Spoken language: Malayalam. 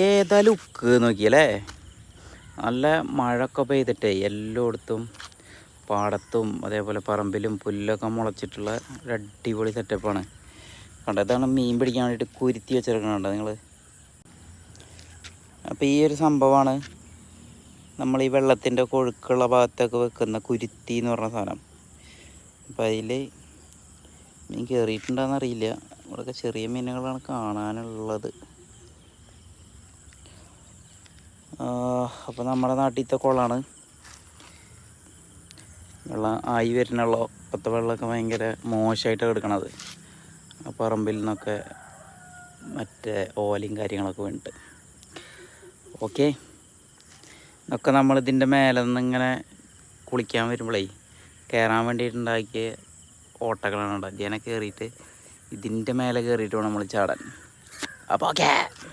ഏതാ ലുക്ക് നോക്കിയല്ലേ. നല്ല മഴയൊക്കെ പെയ്തിട്ടേ എല്ലായിടത്തും പാടത്തും അതേപോലെ പറമ്പിലും പുല്ലൊക്കെ മുളച്ചിട്ടുള്ള ഒരു അടിപൊളി സെറ്റപ്പാണ്. കണ്ടതാണ് മീൻ പിടിക്കാൻ വേണ്ടിയിട്ട് കുരുത്തി വെച്ചെടുക്കണുണ്ടോ നിങ്ങൾ. അപ്പോൾ ഈ ഒരു സംഭവമാണ് നമ്മൾ ഈ വെള്ളത്തിൻ്റെ കൊഴുക്കുള്ള ഭാഗത്തൊക്കെ വെക്കുന്ന കുരുത്തി എന്ന് പറഞ്ഞ സാധനം. അപ്പോൾ അതിൽ മീൻ കയറിയിട്ടുണ്ടോയെന്നറിയില്ല. ഇവിടെയൊക്കെ ചെറിയ മീനുകളാണ് കാണാനുള്ളത്. അപ്പോൾ നമ്മുടെ നാട്ടിലത്തെ കുളമാണ്. വെള്ളം ആയി വരുന്നുള്ളൂ. ഇപ്പോഴത്തെ വെള്ളമൊക്കെ ഭയങ്കര മോശമായിട്ടാണ് എടുക്കണത്. ആ പറമ്പിൽ നിന്നൊക്കെ മറ്റേ ഓലയും കാര്യങ്ങളൊക്കെ വേണ്ടിയിട്ട്. ഓക്കെ, ഇതൊക്കെ നമ്മളിതിൻ്റെ മേലെ നിന്ന് ഇങ്ങനെ കുളിക്കാൻ വരുമ്പോഴേ കയറാൻ വേണ്ടിയിട്ടുണ്ടാക്കിയ ഓട്ടകളാണ് ഉണ്ടാകുക. ഇതിനെ കയറിയിട്ട് ഇതിൻ്റെ മേലെ കയറിയിട്ട് വേണം നമ്മൾ ചാടാൻ. അപ്പോൾ ഓക്കെ.